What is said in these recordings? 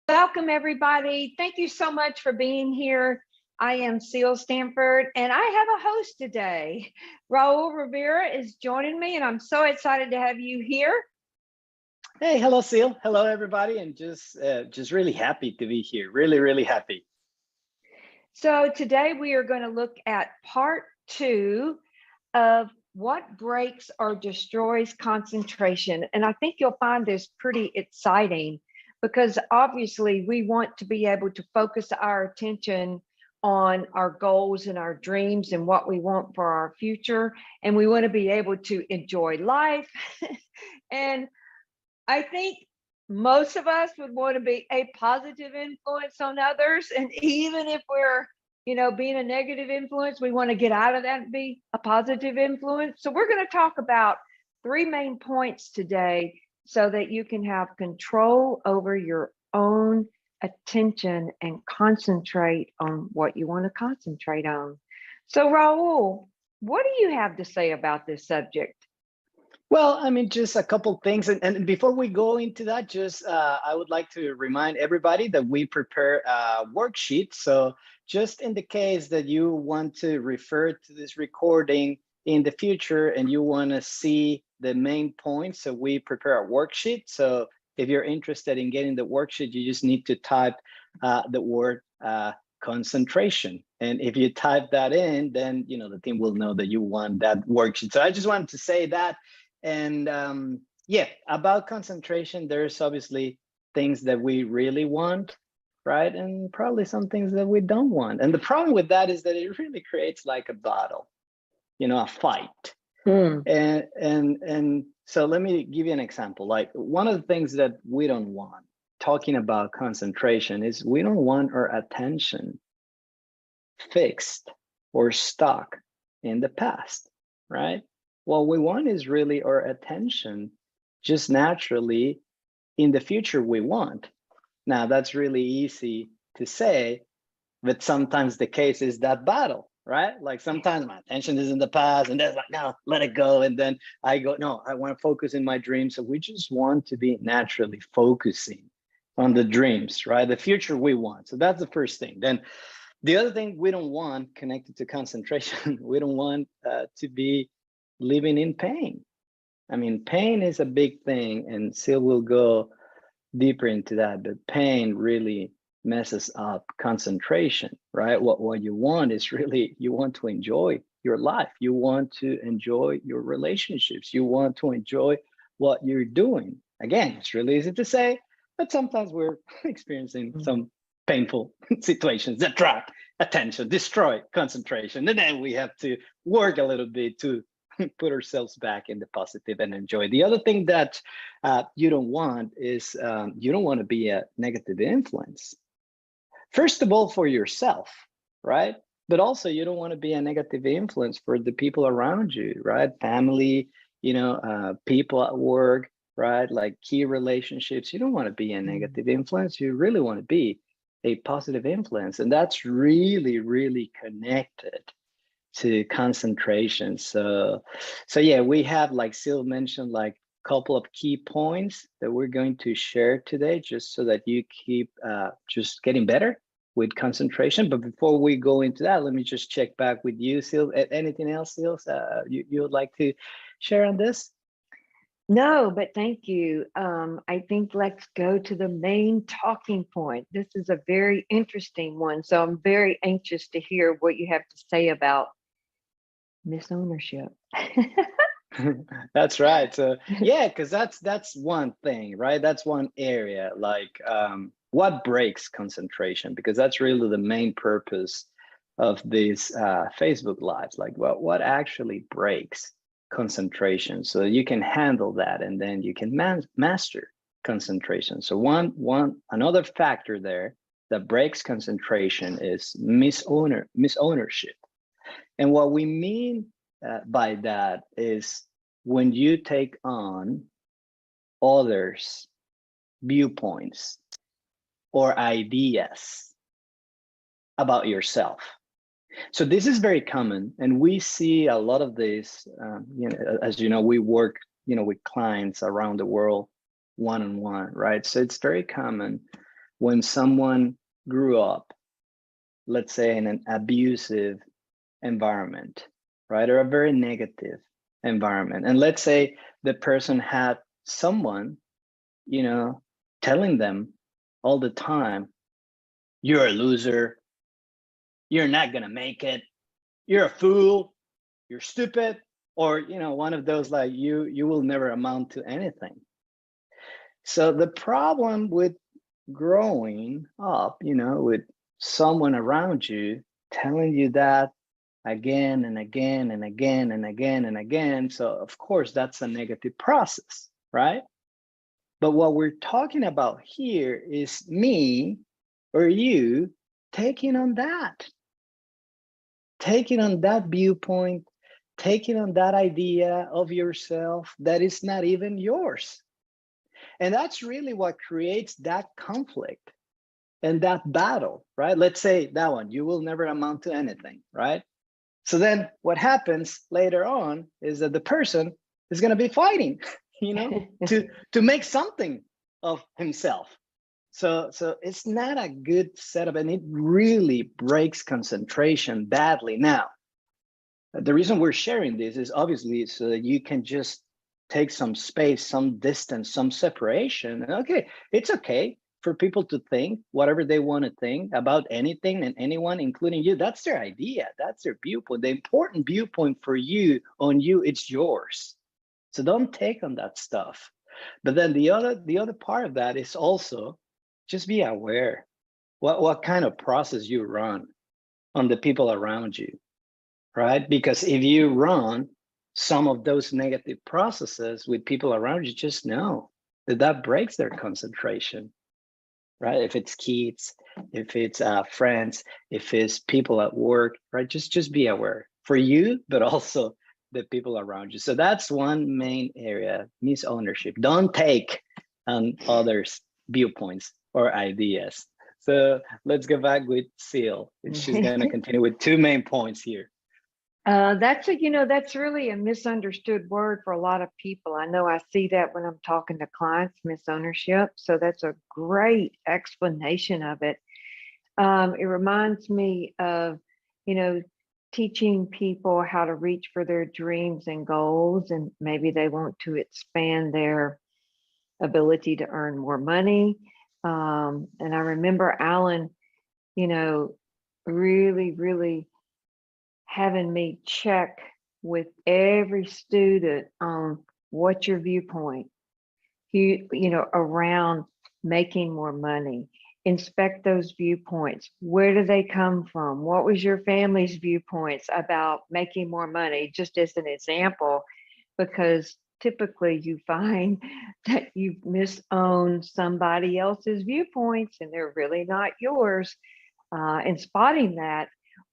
Welcome, everybody. Thank you so much for being here. I am Seal Stanford, and I have a host today. Raul Rivera is joining me, and I'm so excited to have you here. Hey, hello, Seal. Hello, everybody, and just really happy to be here. Really happy. So today we are going to look at part 2 of what breaks or destroys concentration. And I think you'll find this pretty exciting because obviously we want to be able to focus our attention on our goals and our dreams and what we want for our future. And we want to be able to enjoy life. And I think most of us would want to be a positive influence on others. And even if we're, being a negative influence, we want to get out of that and be a positive influence. So we're going to talk about 3 main points today so that you can have control over your own attention and concentrate on what you want to concentrate on. So Raul, what do you have to say about this subject? Well, I mean, just a couple things. And before we go into that, I would like to remind everybody that we prepare a worksheet. So just in the case that you want to refer to this recording in the future and you want to see the main points, so we prepare a worksheet. So if you're interested in getting the worksheet, you just need to type the word concentration. And if you type that in, then the team will know that you want that worksheet. So I just wanted to say that. And yeah, about concentration, there's obviously things that we really want, right? And probably some things that we don't want. And the problem with that is that it really creates like a battle, a fight. And so let me give you an example. Like one of the things that we don't want, talking about concentration, is we don't want our attention fixed or stuck in the past, right? What we want is really our attention just naturally in the future we want. Now, that's really easy to say, but sometimes the case is that battle, right? Like sometimes my attention is in the past and that's like, no, let it go. And then I go, no, I want to focus in my dreams. So we just want to be naturally focusing on the dreams, right? The future we want. So that's the first thing. Then the other thing we don't want connected to concentration, we don't want to be living in pain. I mean, pain is a big thing, and Sil will go deeper into that, but pain really messes up concentration, right? What you want is really, you want to enjoy your life. You want to enjoy your relationships. You want to enjoy what you're doing. Again, it's really easy to say, but sometimes we're experiencing some painful situations that trap attention, destroy concentration, and then we have to work a little bit to put ourselves back in the positive and enjoy. The other thing that you don't want is you don't want to be a negative influence. First of all, for yourself, right? But also you don't want to be a negative influence for the people around you, right? Family, people at work, right? Like key relationships. You don't want to be a negative influence. You really want to be a positive influence. And that's really connected to concentration. So yeah, we have, like Sil mentioned, like a couple of key points that we're going to share today, just so that you keep just getting better with concentration. But before we go into that, let me just check back with you, Sil. Anything else, Sil, you would like to share on this? No, but thank you. I think let's go to the main talking point. This is a very interesting one. So I'm very anxious to hear what you have to say about misownership. That's right. So yeah, because that's one thing, right? That's one area. Like what breaks concentration? Because that's really the main purpose of these Facebook lives. Like what actually breaks concentration, so you can handle that, and then you can master concentration. So another factor there that breaks concentration is misownership. And what we mean by that is when you take on others' viewpoints or ideas about yourself. So this is very common, and we see a lot of this. As you know, we work, with clients around the world one-on-one, right? So it's very common when someone grew up, let's say in an abusive environment, right? Or a very negative environment. And let's say the person had someone, telling them all the time, you're a loser, you're not gonna make it, you're a fool, you're stupid, or one of those like you will never amount to anything. So the problem with growing up, with someone around you telling you that again and again and again and again and again, so of course that's a negative process, right? But what we're talking about here is me or you taking on that viewpoint, taking on that idea of yourself that is not even yours. And that's really what creates that conflict and that battle, right? Let's say that one, you will never amount to anything, right? So then what happens later on is that the person is going to be fighting, to make something of himself. So it's not a good setup, and it really breaks concentration badly. Now, the reason we're sharing this is obviously so that you can just take some space, some distance, some separation. And okay, it's okay for people to think whatever they want to think about anything and anyone, including you. That's their idea. That's their viewpoint. The important viewpoint for you on you, it's yours. So don't take on that stuff. But then the other part of that is also just be aware what kind of process you run on the people around you, right? Because if you run some of those negative processes with people around you, just know that breaks their concentration, right? If it's kids, if it's friends, if it's people at work, right? Just be aware for you, but also the people around you. So that's one main area, misownership. Don't take on others' viewpoints or ideas. So let's go back with Seal. She's going to continue with two main points here. That's really a misunderstood word for a lot of people. I know I see that when I'm talking to clients, misownership. So that's a great explanation of it. It reminds me of, teaching people how to reach for their dreams and goals, and maybe they want to expand their ability to earn more money. And I remember Alan, really, really having me check with every student on what's your viewpoint, around making more money. Inspect those viewpoints. Where do they come from? What was your family's viewpoints about making more money? Just as an example, because typically you find that you misown somebody else's viewpoints and they're really not yours. And spotting that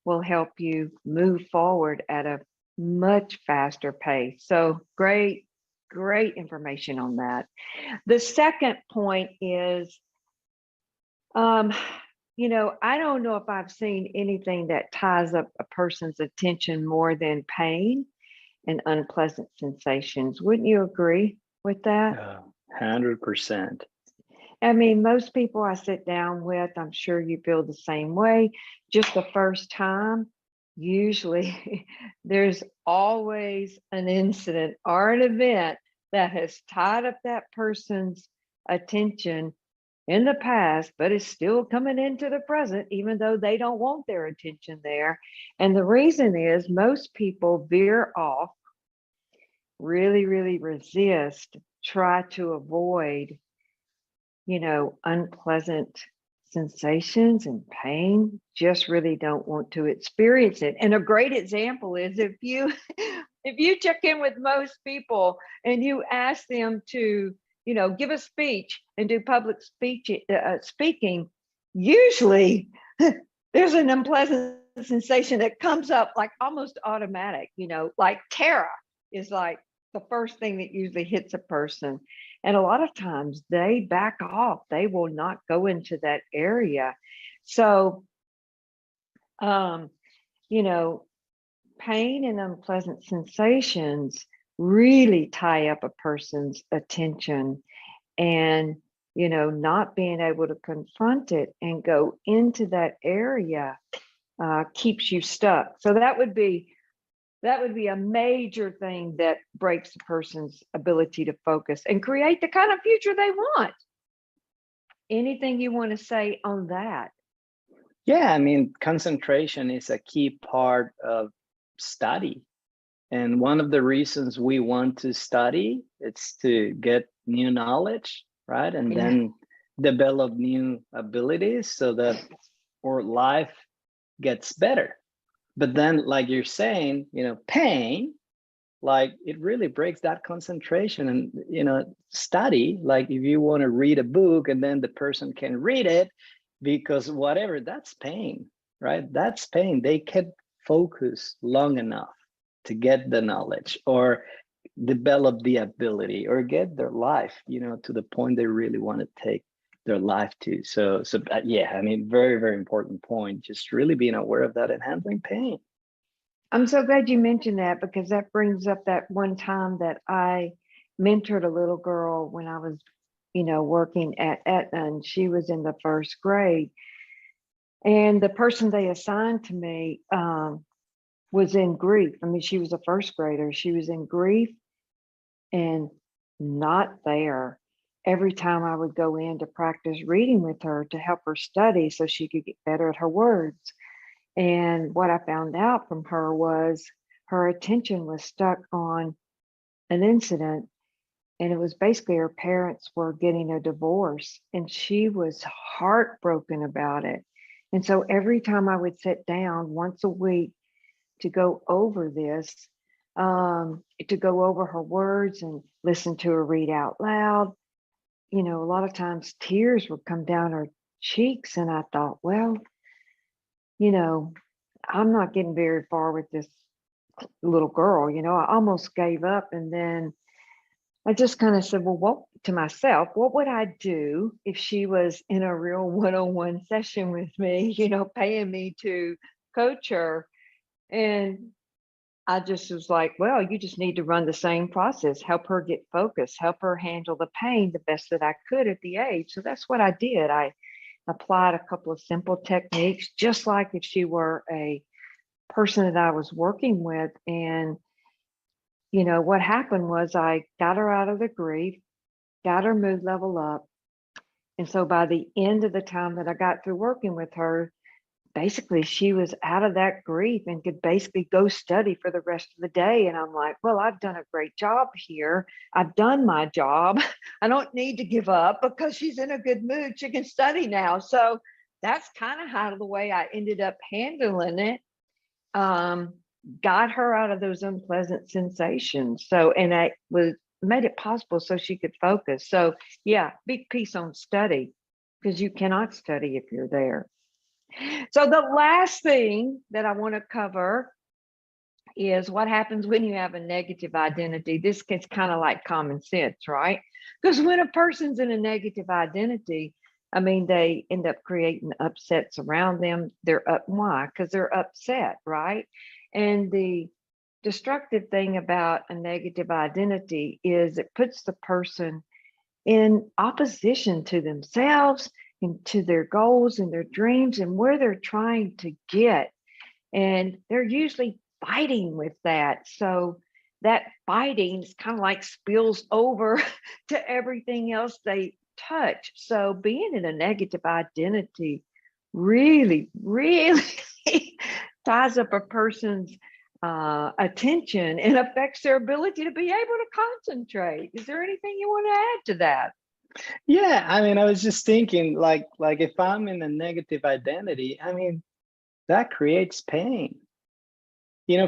will help you move forward at a much faster pace. So great information on that. The second point is, I don't know if I've seen anything that ties up a person's attention more than pain and unpleasant sensations. Wouldn't you agree with that? 100%. I mean, most people I sit down with, I'm sure you feel the same way. Just the first time, usually there's always an incident or an event that has tied up that person's attention in the past, but it's still coming into the present, even though they don't want their attention there. And the reason is most people veer off, really, really resist, try to avoid, unpleasant sensations and pain, just really don't want to experience it. And a great example is if you check in with most people and you ask them to, give a speech and do public speaking, usually there's an unpleasant sensation that comes up like almost automatic, like terror is like the first thing that usually hits a person. And a lot of times they back off. They will not go into that area. So, pain and unpleasant sensations really tie up a person's attention. And not being able to confront it and go into that area keeps you stuck. So that would be a major thing that breaks a person's ability to focus and create the kind of future they want. Anything you want to say on that? Yeah, I mean, concentration is a key part of study. And one of the reasons we want to study is to get new knowledge, right? And Yeah. then develop new abilities so that our life gets better. But then, like you're saying, pain, like it really breaks that concentration. And study, like if you want to read a book and then the person can read it because whatever, that's pain, right? That's pain. They can't focus long enough to get the knowledge or develop the ability or get their life to the point they really want to take their life to. So yeah, I mean, very, very important point, just really being aware of that and handling pain. I'm so glad you mentioned that, because that brings up that one time that I mentored a little girl when I was, working at Aetna, and she was in the first grade. And the person they assigned to me was in grief. I mean, she was a first grader. She was in grief and not there. Every time I would go in to practice reading with her to help her study so she could get better at her words. And what I found out from her was her attention was stuck on an incident. And it was basically her parents were getting a divorce, and she was heartbroken about it. And so every time I would sit down once a week to go over this, to go over her words and listen to her read out loud, a lot of times tears would come down her cheeks. And I thought, well, I'm not getting very far with this little girl. I almost gave up. And then I just kind of said, well, to myself, what would I do if she was in a real one-on-one session with me, paying me to coach her? And I just was like, well, you just need to run the same process, help her get focused, help her handle the pain the best that I could at the age. So that's what I did. I applied a couple of simple techniques, just like if she were a person that I was working with. And, what happened was I got her out of the grief, got her mood level up. And so by the end of the time that I got through working with her, basically she was out of that grief and could basically go study for the rest of the day. And I'm like, well, I've done a great job here. I've done my job. I don't need to give up because she's in a good mood. She can study now. So that's kind of how the way I ended up handling it. Got her out of those unpleasant sensations. So, and I was made it possible so she could focus. So yeah, big piece on study, because you cannot study if you're there. So the last thing that I want to cover is what happens when you have a negative identity. This gets kind of like common sense, right? Because when a person's in a negative identity, I mean, they end up creating upsets around them. They're up. Why? Because they're upset, right? And the destructive thing about a negative identity is it puts the person in opposition to themselves and to their goals and their dreams and where they're trying to get. And they're usually fighting with that. So that fighting is kind of like spills over to everything else they touch. So being in a negative identity really, really ties up a person's attention and affects their ability to be able to concentrate. Is there anything you want to add to that? Yeah, I mean, I was just thinking, like if I'm in a negative identity, I mean, that creates pain,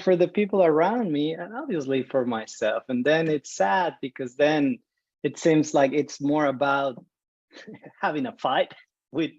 for the people around me and obviously for myself. And then it's sad because then it seems like it's more about having a fight with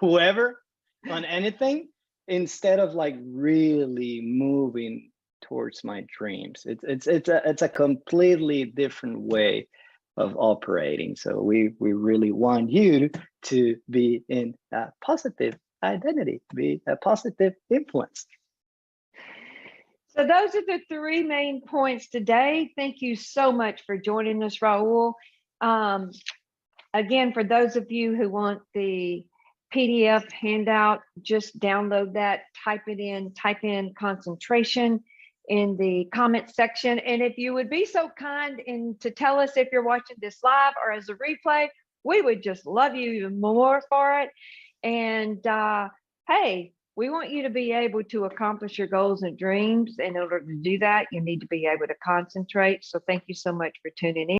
whoever on anything instead of like really moving towards my dreams. It's a completely different way of operating. So we really want you to be in a positive identity, be a positive influence. So those are the three main points today. Thank you so much for joining us, Raul. Um, Again, for those of you who want the PDF handout, just download that, type in concentration in the comment section. And if you would be so kind and to tell us if you're watching this live or as a replay, we would just love you even more for it. And hey, we want you to be able to accomplish your goals and dreams. In order to do that, you need to be able to concentrate. So thank you so much for tuning in.